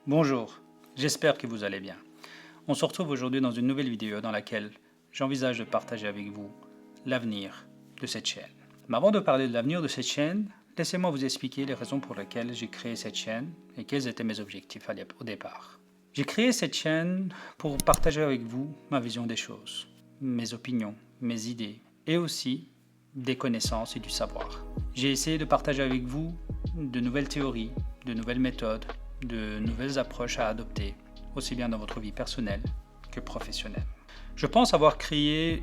Bonjour, j'espère que vous allez bien. On se retrouve aujourd'hui dans une nouvelle vidéo dans laquelle j'envisage de partager avec vous l'avenir de cette chaîne. Mais avant de parler de l'avenir de cette chaîne, laissez-moi vous expliquer les raisons pour lesquelles j'ai créé cette chaîne et quels étaient mes objectifs au départ. J'ai créé cette chaîne pour partager avec vous ma vision des choses, mes opinions, mes idées et aussi des connaissances et du savoir. J'ai essayé de partager avec vous de nouvelles théories, de nouvelles méthodes, de nouvelles approches à adopter, aussi bien dans votre vie personnelle que professionnelle. Je pense avoir créé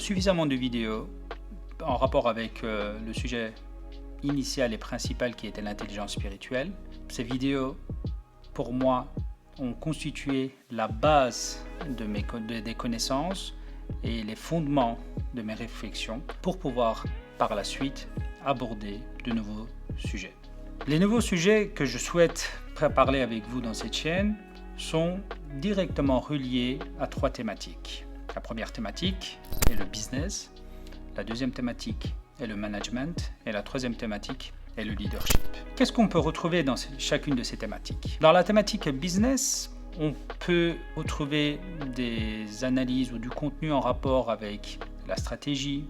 suffisamment de vidéos en rapport avec le sujet initial et principal qui était l'intelligence spirituelle. Ces vidéos, pour moi, ont constitué la base des connaissances et les fondements de mes réflexions pour pouvoir par la suite aborder de nouveaux sujets. Les nouveaux sujets que je souhaite parler avec vous dans cette chaîne sont directement reliés à 3 thématiques. La première thématique est le business, la deuxième thématique est le management et la troisième thématique est le leadership. Qu'est-ce qu'on peut retrouver dans chacune de ces thématiques? Dans la thématique business, on peut retrouver des analyses ou du contenu en rapport avec la stratégie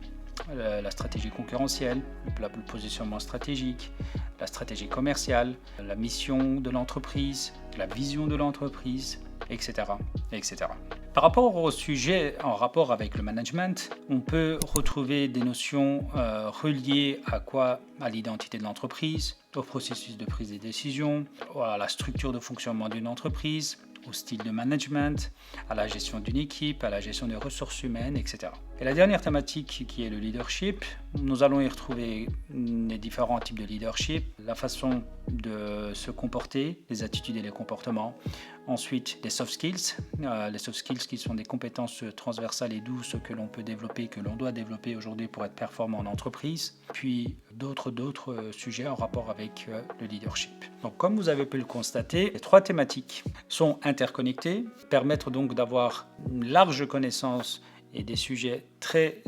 concurrentielle, le positionnement stratégique, la stratégie commerciale, la mission de l'entreprise, la vision de l'entreprise, etc., etc. Par rapport au sujet en rapport avec le management, on peut retrouver des notions reliées à quoi? À l'identité de l'entreprise, au processus de prise de décision, à la structure de fonctionnement d'une entreprise, au style de management, à la gestion d'une équipe, à la gestion des ressources humaines, etc. Et la dernière thématique qui est le leadership, nous allons y retrouver les différents types de leadership, la façon de se comporter, les attitudes et les comportements. Ensuite, les soft skills qui sont des compétences transversales et douces que l'on peut développer, que l'on doit développer aujourd'hui pour être performant en entreprise. Puis d'autres sujets en rapport avec le leadership. Donc comme vous avez pu le constater, les 3 thématiques sont interconnectées, permettent donc d'avoir une large connaissance et des sujets très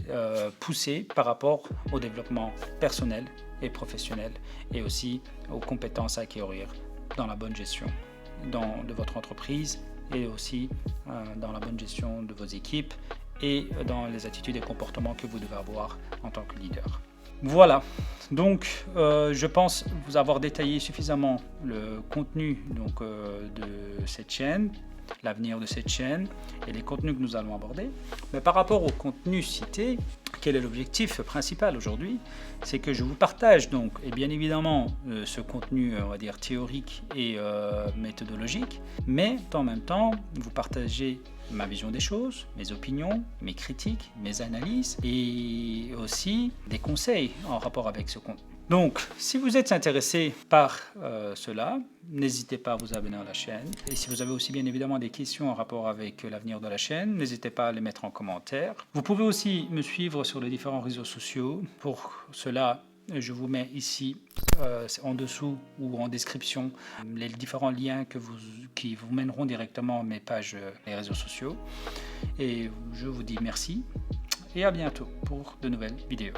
poussés par rapport au développement personnel et professionnel et aussi aux compétences à acquérir dans la bonne gestion de votre entreprise et aussi dans la bonne gestion de vos équipes et dans les attitudes et comportements que vous devez avoir en tant que leader. Voilà, donc je pense vous avoir détaillé suffisamment le contenu de cette chaîne, l'avenir de cette chaîne et les contenus que nous allons aborder. Mais par rapport au contenu cité, quel est l'objectif principal aujourd'hui? C'est que je vous partage donc, et bien évidemment, ce contenu, on va dire, théorique et méthodologique, mais en même temps, vous partagez ma vision des choses, mes opinions, mes critiques, mes analyses et aussi des conseils en rapport avec ce contenu. Donc, si vous êtes intéressé par cela, n'hésitez pas à vous abonner à la chaîne. Et si vous avez aussi bien évidemment des questions en rapport avec l'avenir de la chaîne, n'hésitez pas à les mettre en commentaire. Vous pouvez aussi me suivre sur les différents réseaux sociaux. Pour cela, je vous mets ici en dessous ou en description les différents liens qui vous mèneront directement à mes pages et réseaux sociaux. Et je vous dis merci et à bientôt pour de nouvelles vidéos.